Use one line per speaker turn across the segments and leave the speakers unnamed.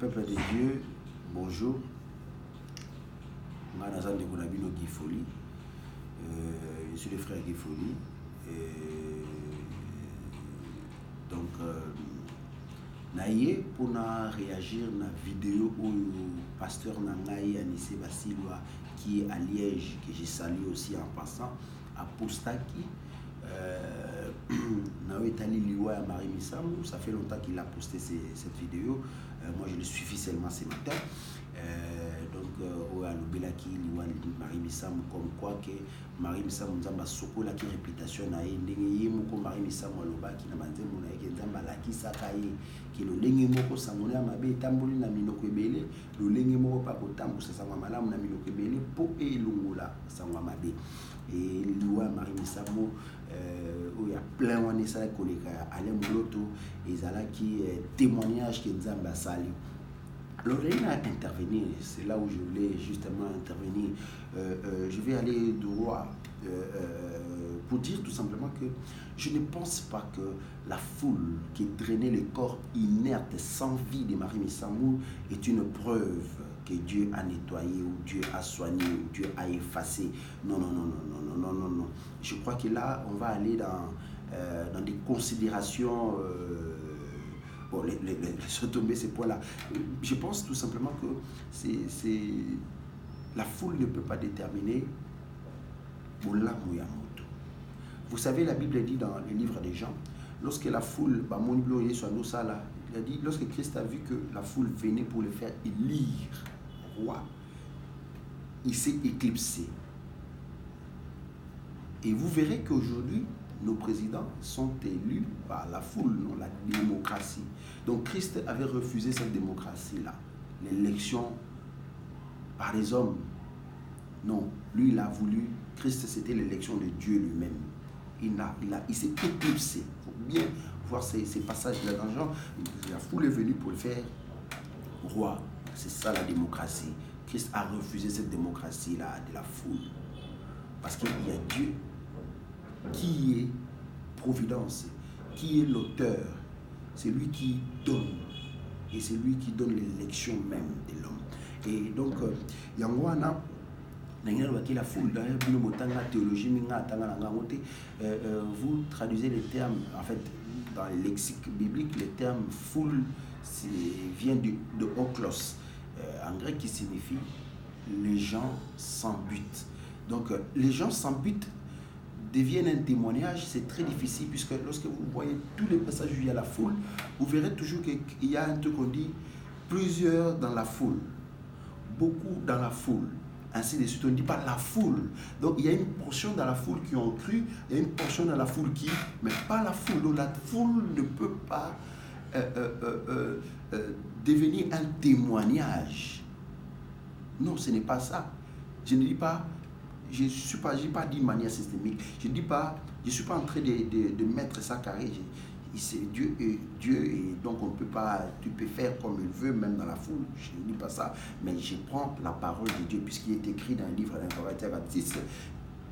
Peuple de Dieu, bonjour. Je suis le frère Guy Foli. Donc, naïe pour réagir à la vidéo où le pasteur Nangaï Anissé Basilwa, qui est à Liège, que j'ai salué aussi en passant, à Postaki. Marie Missamou, ça fait longtemps qu'il a posté cette vidéo. Moi je le suis seulement ce matin. Donc Marie Missamou, comme quoi que Marie Missamou nzamba soko la qui réputation na ndenge moko Marie Missamou aloba ki na manzembo na yeke nzamba la ki sakaye ki lo lenge moko sangona mabe tamboli na minoko ebele lo lenge moko pa kotambusa sangwa malamu na minoko ebele po elongola sangwa mabe. Et Liwa Marie Missamou où il y a plein de gens qui connaissent Alain Moloto et Zala qui témoignage que Nzamba Sali. Alors il a intervenu, c'est là où je voulais justement intervenir. Je vais aller droit pour dire tout simplement que je ne pense pas que la foule qui drainait le corps inerte sans vie de Marie Missamou est une preuve que Dieu a nettoyé ou Dieu a soigné ou Dieu a effacé. Non. Je crois que là, on va aller dans des considérations. Bon, laissons tomber ces points-là. Je pense tout simplement que la foule ne peut pas déterminer vous savez, la Bible dit dans le livre des Jean, lorsque la foule, il a dit, lorsque Christ a vu que la foule venait pour le faire élire roi, il s'est éclipsé. Et vous verrez qu'aujourd'hui, nos présidents sont élus par la foule, non la démocratie. Donc Christ avait refusé cette démocratie-là, l'élection par les hommes. Non, lui il a voulu, Christ c'était l'élection de Dieu lui-même. Il s'est éclipsé. Il faut bien voir ces passages-là dans Jean. La foule est venue pour le faire roi. C'est ça la démocratie. Christ a refusé cette démocratie-là de la foule. Parce qu'il y a Dieu qui est providence, qui est l'auteur. C'est lui qui donne. Et c'est lui qui donne l'élection même de l'homme. Et donc, Yangwana, la foule, théologie, vous traduisez les termes, en fait, dans le lexique biblique, le terme foule vient de oklos, en grec qui signifie les gens sans but. Donc, les gens sans but deviennent un témoignage, c'est très difficile, puisque lorsque vous voyez tous les passages où il y a la foule, vous verrez toujours qu'il y a un truc qu'on dit plusieurs dans la foule, beaucoup dans la foule. Ainsi de suite, on ne dit pas la foule. Donc il y a une portion dans la foule qui ont cru, il y a une portion dans la foule qui, mais pas la foule. Donc la foule ne peut pas devenir un témoignage. Non, ce n'est pas ça. Je ne dis pas, je n'ai pas dit de manière systémique. Je ne dis pas, je ne suis pas en train de mettre ça carré. C'est Dieu et donc on ne peut pas, tu peux faire comme il veut même dans la foule, je ne dis pas ça, mais je prends la parole de Dieu puisqu'il est écrit dans le livre d'un Corinthiens 26,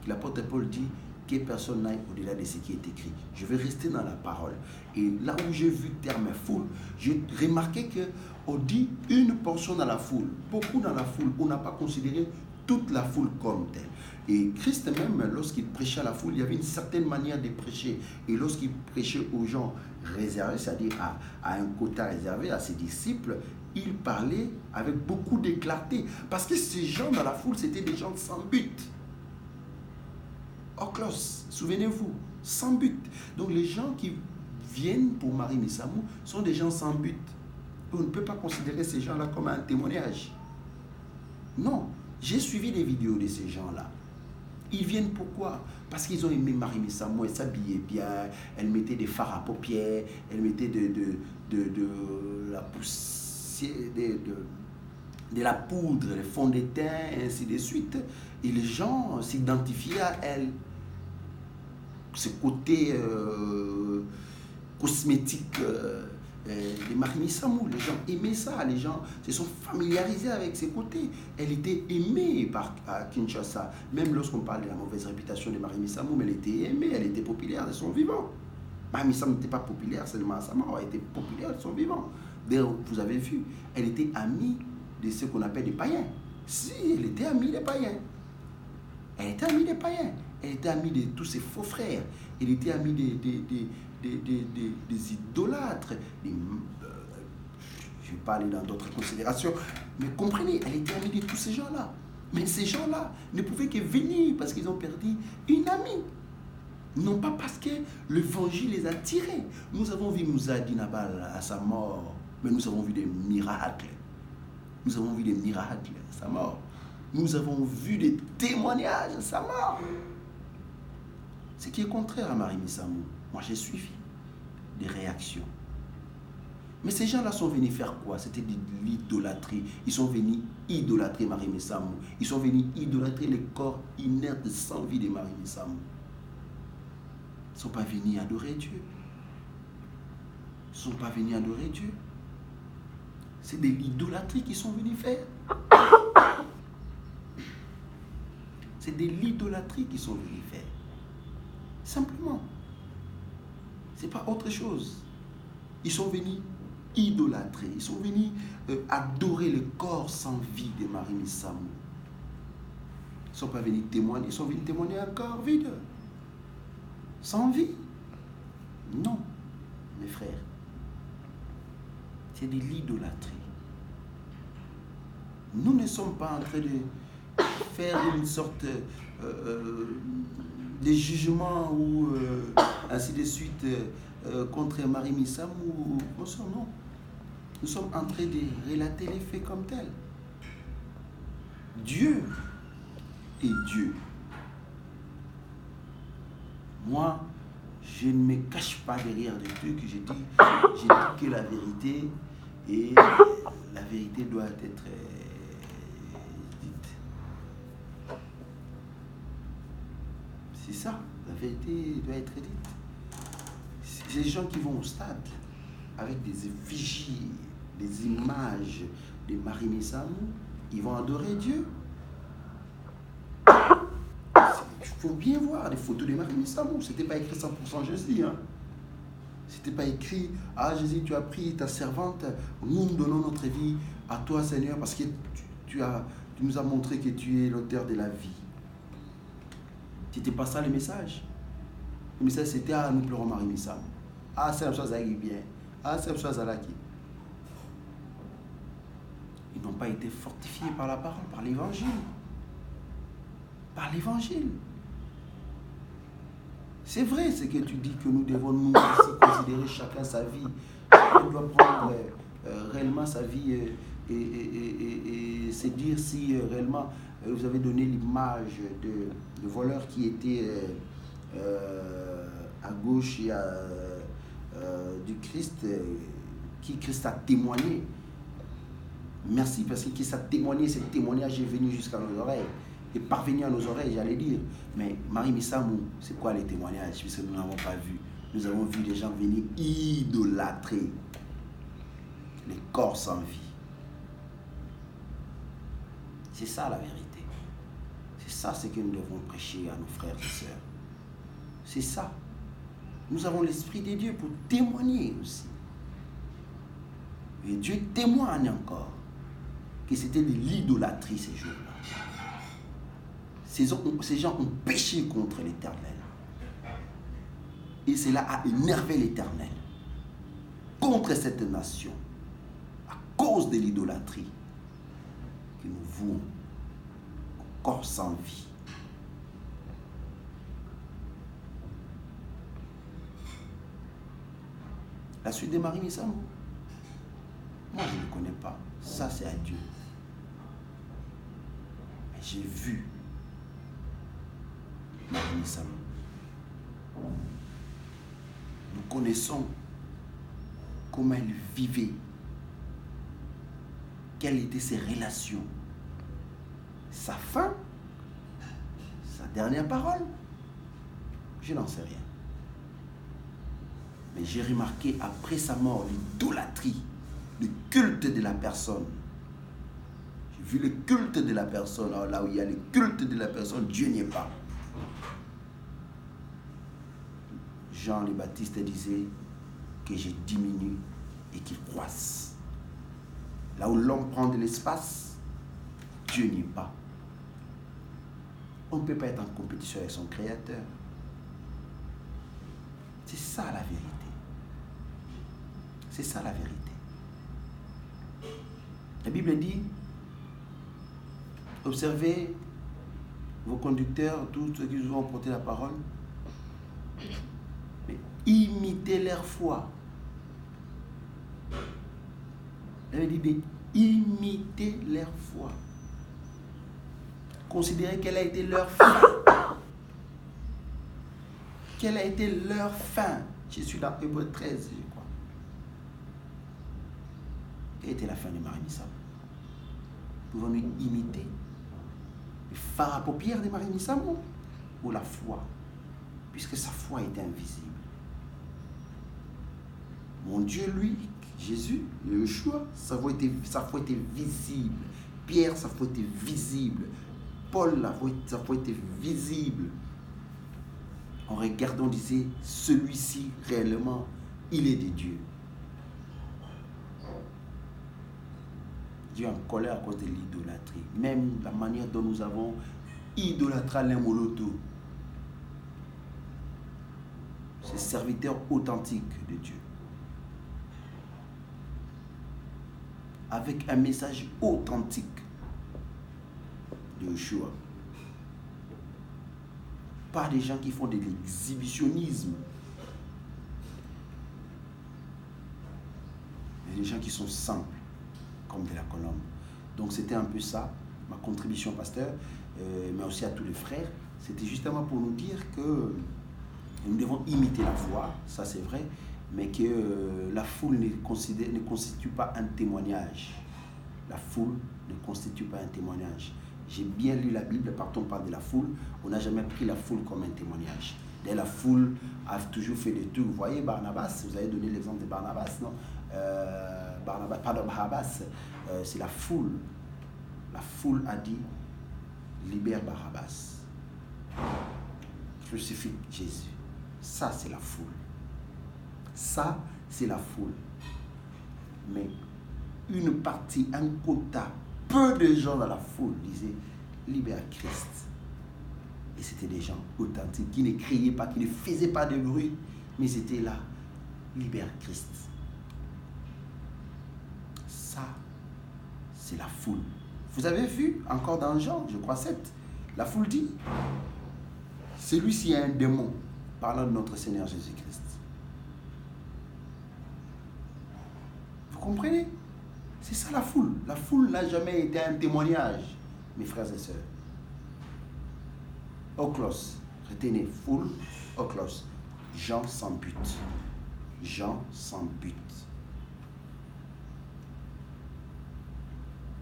l'apôtre Paul dit que personne n'aille au-delà de ce qui est écrit. Je vais rester dans la parole. Et là où j'ai vu le terme foule, j'ai remarqué qu'on dit une portion dans la foule, beaucoup dans la foule, on n'a pas considéré toute la foule comme telle. Et Christ même, lorsqu'il prêchait à la foule, il y avait une certaine manière de prêcher. Et lorsqu'il prêchait aux gens réservés, c'est-à-dire à un quota réservé, à ses disciples, il parlait avec beaucoup de clarté. Parce que ces gens dans la foule, c'était des gens sans but. Oklos, souvenez-vous, sans but. Donc les gens qui viennent pour Marie Missamou sont des gens sans but. On ne peut pas considérer ces gens-là comme un témoignage. Non, j'ai suivi des vidéos de ces gens-là. Ils viennent pourquoi? Parce qu'ils ont aimé Marie Missamou, elle s'habillait bien, elle mettait des fards à paupières, elle mettait de la poussière, de la poudre, le fond de teint, et ainsi de suite. Et les gens s'identifiaient à elle. Ce côté cosmétique de Marie Missamou, les gens aimaient ça, les gens se sont familiarisés avec ses côtés. Elle était aimée à Kinshasa, même lorsqu'on parle de la mauvaise réputation de Marie Missamou, mais elle était aimée, elle était populaire de son vivant. Marie Missamou n'était pas populaire seulement à sa mort, elle était populaire de son vivant. D'ailleurs, vous avez vu, elle était amie de ce qu'on appelle des païens. Si, elle était amie des païens. Elle était amie des païens. Elle était amie de tous ses faux frères. Elle était amie des idolâtres. Je ne vais pas aller dans d'autres considérations. Mais comprenez, elle était amie de tous ces gens-là. Mais ces gens-là ne pouvaient que venir parce qu'ils ont perdu une amie. Non pas parce que l'évangile les a tirés. Nous avons vu Moussa Dinabal à sa mort, mais nous avons vu des miracles. Nous avons vu des miracles à sa mort. Nous avons vu des témoignages à sa mort. Ce qui est contraire à Marie Missamou. Moi, j'ai suivi des réactions. Mais ces gens-là sont venus faire quoi? C'était de l'idolâtrie. Ils sont venus idolâtrer Marie Missamou. Ils sont venus idolâtrer le corps inerte sans vie de Marie Missamou. Ils ne sont pas venus adorer Dieu. Ils ne sont pas venus adorer Dieu. C'est de l'idolâtrie qu'ils sont venus faire. C'est de l'idolâtrie qu'ils sont venus faire. Simplement. Ce n'est pas autre chose. Ils sont venus idolâtrer. Ils sont venus adorer le corps sans vie de Marie Missamou. Ils ne sont pas venus témoigner. Ils sont venus témoigner un corps vide. Sans vie. Non, mes frères. C'est de l'idolâtrie. Nous ne sommes pas en train de faire une sorte de jugement ou ainsi de suite contre Marie Missamou. Non. Nous sommes en train de relater les faits comme tels. Dieu est Dieu. Moi, je ne me cache pas derrière des trucs. J'ai dit que la vérité, et la vérité doit être dite. C'est ça, la vérité doit être dite. Ces gens qui vont au stade avec des effigies, des images de Marie Missamou, ils vont adorer Dieu. Il faut bien voir les photos de Marie Missamou. Ce n'était pas écrit 100% Jésus. Hein. Ce n'était pas écrit « Ah Jésus, tu as pris ta servante, nous donnons notre vie à toi Seigneur parce que tu nous as montré que tu es l'auteur de la vie. » C'était pas ça le message. Le message c'était « Ah, nous pleurons Marie Missamou. Ah, c'est la chose à bien. Ah, c'est la chose à la qui. » Ils n'ont pas été fortifiés par la parole, par l'évangile. Par l'évangile. C'est vrai ce que tu dis que nous devons nous aussi considérer chacun sa vie. On doit prendre réellement sa vie et se dire si réellement vous avez donné l'image de voleurs qui étaient à gauche et du Christ, qui Christ a témoigné. Merci parce que Christ a témoigné, ce témoignage est venu jusqu'à nos oreilles. Et parvenu à nos oreilles, j'allais dire. Mais Marie Missamou, c'est quoi les témoignages? Puisque nous n'avons pas vu. Nous avons vu des gens venir idolâtrer les corps sans vie. C'est ça la vérité. C'est ça ce que nous devons prêcher à nos frères et sœurs. C'est ça. Nous avons l'Esprit de Dieu pour témoigner aussi. Et Dieu témoigne encore que c'était de l'idolâtrie ces jours-là. Ces gens ont péché contre l'Éternel. Et cela a énervé l'Éternel contre cette nation à cause de l'idolâtrie que nous vouons au corps sans vie. La suite de Marie Missamou, moi je ne connais pas. Ça c'est à Dieu. Mais j'ai vu Marie Missamou. Nous connaissons comment elle vivait, quelles étaient ses relations, sa fin, sa dernière parole, je n'en sais rien. Mais j'ai remarqué après sa mort l'idolâtrie, le culte de la personne. J'ai vu le culte de la personne, alors là où il y a le culte de la personne, Dieu n'y est pas. Jean le Baptiste disait que je diminue et qu'il croisse. Là où l'homme prend de l'espace, Dieu n'y est pas. On ne peut pas être en compétition avec son Créateur. C'est ça la vérité. C'est ça la vérité. La Bible dit, observez vos conducteurs, tous ceux qui vous ont porté la parole, mais imitez leur foi. Elle dit d'imiter leur foi. Considérez quelle a été leur fin. Quelle a été leur fin? Je suis dans Hébreux 13, je crois. Quelle était la fin de Marie Missam? Pouvons-nous imiter le phare à paupières de Marie Missam ou la foi? Puisque sa foi était invisible. Mon Dieu, lui, Jésus, Yeshua, sa foi était visible. Pierre, sa foi était visible. Paul, sa foi était visible. En regardant, on disait, celui-ci, réellement, il est de Dieu. Dieu est en colère à cause de l'idolâtrie. Même la manière dont nous avons idolâtré l'un ou l'autre. C'est serviteur authentique de Dieu. Avec un message authentique de Yeshua. Pas des gens qui font de l'exhibitionnisme. Mais des gens qui sont simples, comme de la colombe. Donc c'était un peu ça, ma contribution, pasteur, mais aussi à tous les frères. C'était justement pour nous dire que nous devons imiter la foi, ça c'est vrai, mais que la foule ne constitue pas un témoignage. La foule ne constitue pas un témoignage. J'ai bien lu la Bible, partout on parle de la foule, on n'a jamais pris la foule comme un témoignage. D'ailleurs, la foule a toujours fait des trucs. Vous voyez Barnabas, vous avez donné l'exemple de Barnabas, non? Barnabas, c'est la foule. La foule a dit, libère Barabbas. Crucifie Jésus. Ça, c'est la foule. Ça, c'est la foule. Mais une partie, un quota, peu de gens dans la foule disaient, libère Christ. Et c'était des gens authentiques, qui ne criaient pas, qui ne faisaient pas de bruit, mais c'était là, libère Christ. Ça, c'est la foule. Vous avez vu, encore dans Jean, je crois 7, la foule dit, celui-ci est un démon, parlant de notre Seigneur Jésus-Christ. Vous comprenez? C'est ça la foule. La foule n'a jamais été un témoignage, mes frères et sœurs. Oklos, retenez, foule, oklos. Gens sans but. Gens sans but.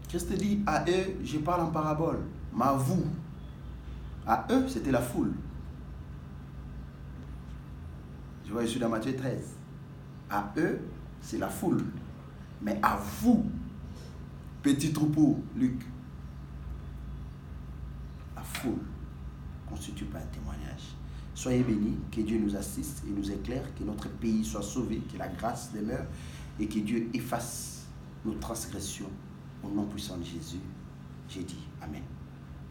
Christ dit, à eux, je parle en parabole, mais à vous. À eux, c'était la foule. Je vois, je suis dans Matthieu 13. À eux, c'est la foule. Mais à vous, petit troupeau, Luc, la foule ne constitue pas un témoignage. Soyez bénis, que Dieu nous assiste et nous éclaire, que notre pays soit sauvé, que la grâce demeure et que Dieu efface nos transgressions. Au nom puissant de Jésus, j'ai dit Amen.